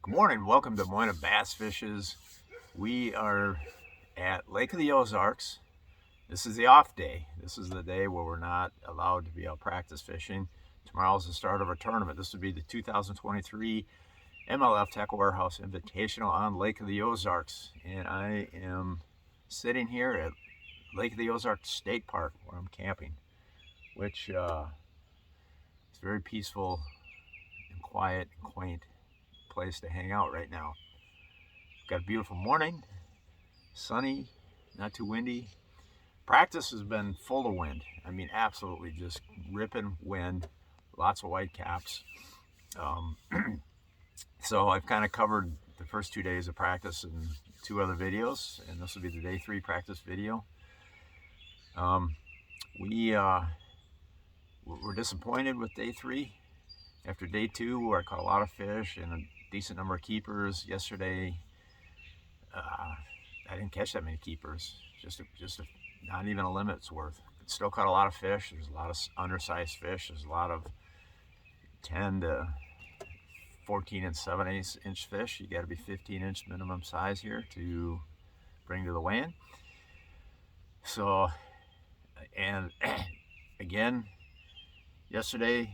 Good morning. Welcome to Moina Bass Fishes. We are at Lake of the Ozarks. This is the off day. This is the day where we're not allowed to be out practice fishing. Tomorrow's the start of our tournament. This would be the 2023 MLF Tacklewarehouse Invitational on Lake of the Ozarks. And I am sitting here at Lake of the Ozarks State Park where I'm camping, which is very peaceful and quiet and quaint place to hang out right now. Got a beautiful morning, sunny, not too windy. Practice has been full of wind. I mean, absolutely just ripping wind, lots of white caps. So I've kind of covered the first 2 days of practice in 2 other videos, and this will be the day 3 practice video. We're disappointed with day 3. After day 2, where I caught a lot of fish and a decent number of keepers. Yesterday, I didn't catch that many keepers, not even a limit's worth. Still caught a lot of fish. There's a lot of undersized fish. There's a lot of 10 to 14 and 7/8 inch fish. You got to be 15-inch minimum size here to bring to the weigh-in. So, and again, yesterday,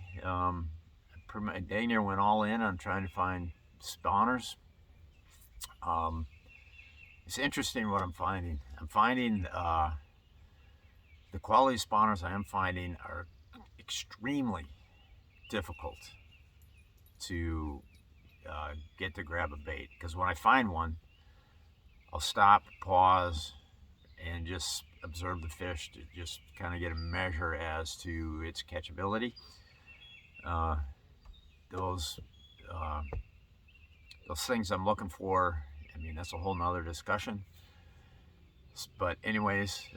I dang near went all in on trying to find spawners. It's interesting what I'm finding. I'm finding the quality spawners I am finding are extremely difficult to get to grab a bait. Because when I find one, I'll stop, pause, and just observe the fish to just kind of get a measure as to its catchability. Those things I'm looking for, I mean, that's a whole nother discussion. But anyways,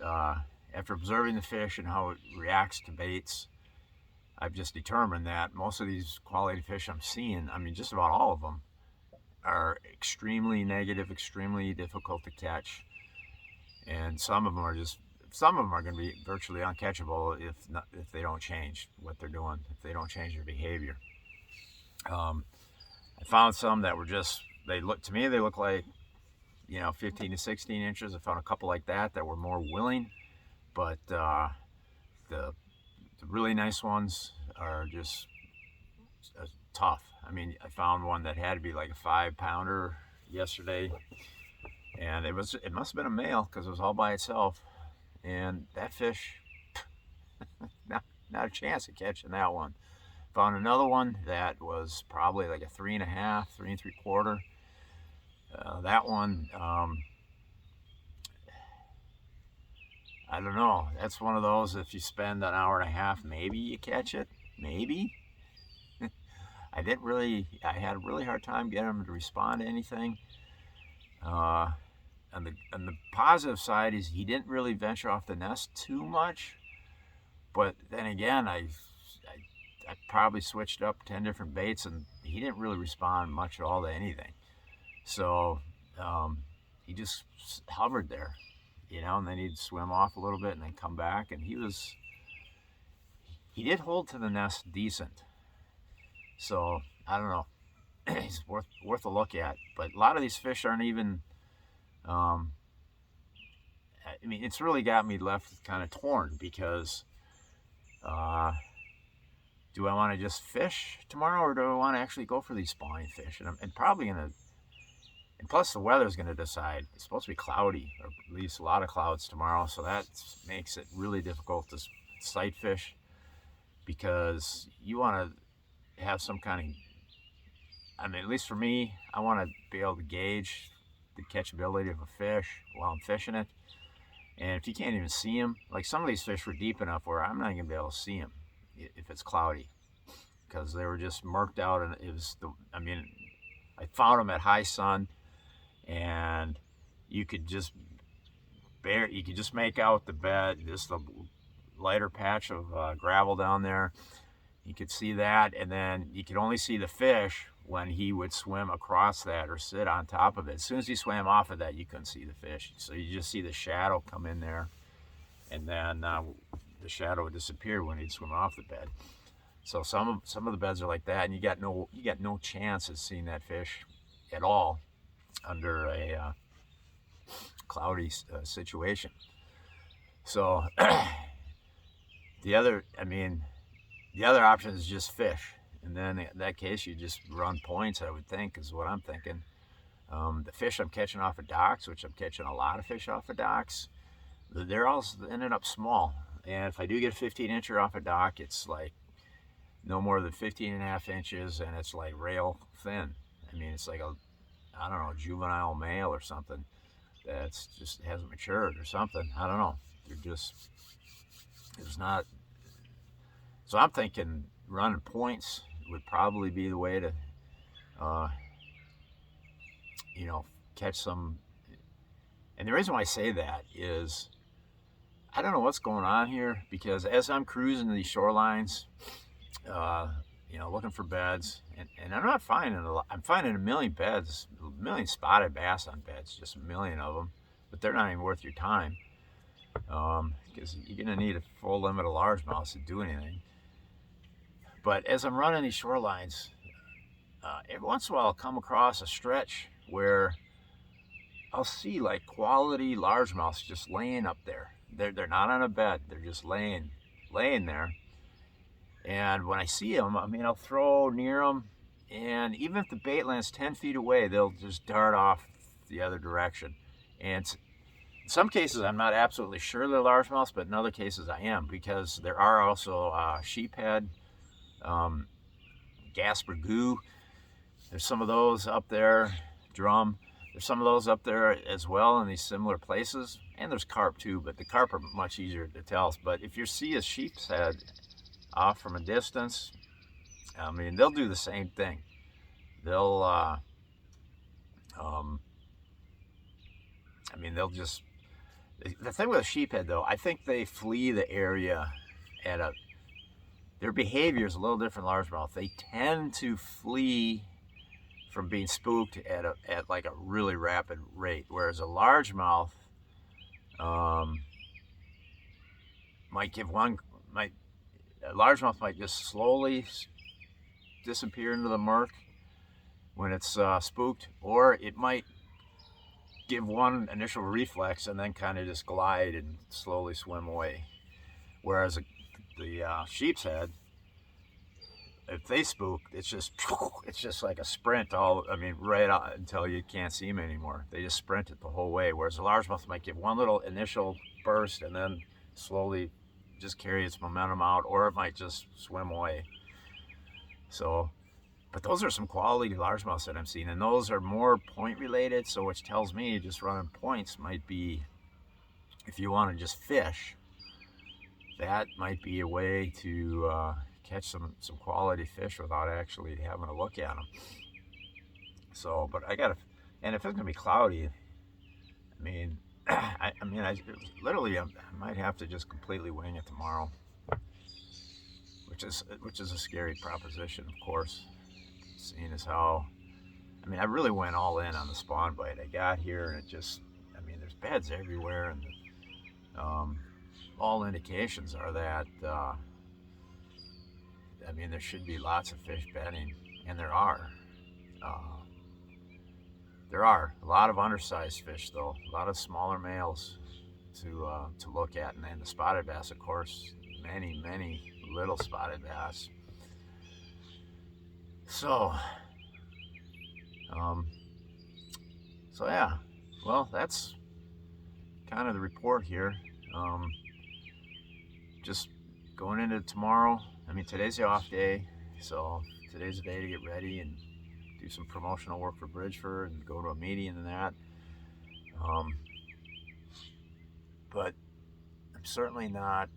after observing the fish and how it reacts to baits, I've just determined that most of these quality fish I'm seeing, I mean, just about all of them, are extremely negative, extremely difficult to catch. And some of them are going to be virtually uncatchable if they don't change what they're doing, if they don't change their behavior. I found some that were they look like, 15 to 16 inches. I found a couple like that were more willing, but the really nice ones are just tough. I mean, I found one that had to be like a 5-pounder yesterday, and it must have been a male because it was all by itself, and that fish, not a chance of catching that one. Found another one that was probably like a 3.5, 3 3/4. That one, I don't know. That's one of those, if you spend an hour and a half, maybe you catch it. Maybe. I had a really hard time getting him to respond to anything. On the positive side is he didn't really venture off the nest too much. But then again, I probably switched up 10 different baits, and he didn't really respond much at all to anything. So he just hovered there, and then he'd swim off a little bit and then come back. And he did hold to the nest decent. So I don't know. He's worth a look at. But a lot of these fish aren't even. I mean, it's really got me left kind of torn because. Do I want to just fish tomorrow, or do I want to actually go for these spawning fish? And I'm probably going to, and plus the weather's going to decide. It's supposed to be cloudy, or at least a lot of clouds tomorrow, so that makes it really difficult to sight fish, because you want to have some kind of, I mean, at least for me, I want to be able to gauge the catchability of a fish while I'm fishing it. And if you can't even see them, like some of these fish were deep enough where I'm not going to be able to see them if it's cloudy, because they were just murked out. And I found them at high sun, and you could just make out the bed, just the lighter patch of gravel down there. You could see that, and then you could only see the fish when he would swim across that or sit on top of it. As soon as he swam off of that, you couldn't see the fish. So you just see the shadow come in there, and then the shadow would disappear when he'd swim off the bed. So some of the beds are like that, and you got no chance of seeing that fish at all under a cloudy situation. So the other option is just fish, and then in that case you just run points. I would think is what I'm thinking. The fish I'm catching off of docks, which I'm catching a lot of fish off of docks, they're all ended up small. And if I do get a 15-incher off a dock, it's like no more than 15.5 inches, and it's like rail thin. I mean, it's like I don't know, juvenile male or something that's just hasn't matured or something. I don't know. It's not. So I'm thinking running points would probably be the way to, uh, catch some. And the reason why I say that is I don't know what's going on here, because as I'm cruising these shorelines, uh, looking for beds, and I'm not finding a lot. I'm finding a million beds, a million spotted bass on beds, just a million of them, but they're not even worth your time, because you're going to need a full limit of largemouths to do anything. But as I'm running these shorelines, every once in a while I'll come across a stretch where I'll see like quality largemouths just laying up there. They're not on a bed. They're just laying there. And when I see them, I mean, I'll throw near them, and even if the bait lands 10 feet away, they'll just dart off the other direction. And in some cases, I'm not absolutely sure they're largemouths, but in other cases, I am, because there are also sheephead, Gasper goo. There's some of those up there, drum. There's some of those up there as well in these similar places. And there's carp too, but the carp are much easier to tell. But if you see a sheep's head off from a distance, I mean, they'll do the same thing. They'll, they'll just, the thing with a sheephead though, I think they flee the area their behavior is a little different than largemouth. They tend to flee from being spooked at like a really rapid rate, whereas a largemouth might just slowly disappear into the murk when it's spooked, or it might give one initial reflex and then kind of just glide and slowly swim away. Whereas the sheep's head, if they spook, it's just like a sprint right out until you can't see them anymore. They just sprint it the whole way. Whereas a largemouth might give one little initial burst and then slowly just carry its momentum out, or it might just swim away. So, but those are some quality largemouths that I'm seeing, and those are more point related. So, which tells me just running points might be, if you want to just fish, that might be a way to catch some quality fish without actually having to look at them. So, but and if it's gonna be cloudy, I mean, I might have to just completely wing it tomorrow, which is a scary proposition, of course, seeing as how, I really went all in on the spawn bite. I got here and there's beds everywhere, and all indications are that there should be lots of fish bedding, and there are. There are a lot of undersized fish, though. A lot of smaller males to look at, and then the spotted bass, of course, many little spotted bass. So yeah. Well, that's kind of the report here. Just going into tomorrow. Today's the off day, so today's the day to get ready and do some promotional work for Bridgeford and go to a meeting and that. But I'm certainly not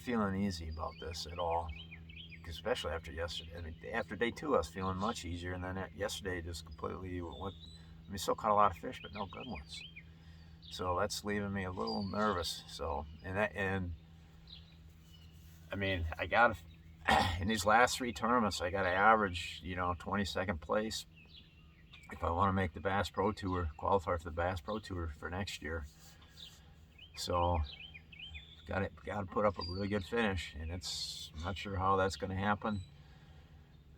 feeling easy about this at all, especially after yesterday. After day 2, I was feeling much easier, and then yesterday just completely went. Still caught a lot of fish, but no good ones. So that's leaving me a little nervous. So I got in these last 3 tournaments, I got to average 22nd place if I want to make the Bass Pro Tour, qualify for the Bass Pro Tour for next year. So got to put up a really good finish, and I'm not sure how that's going to happen.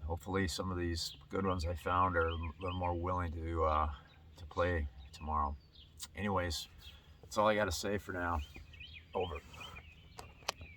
hopefully some of these good ones I found are a little more willing to play tomorrow. Anyways, that's all I got to say for now. Over.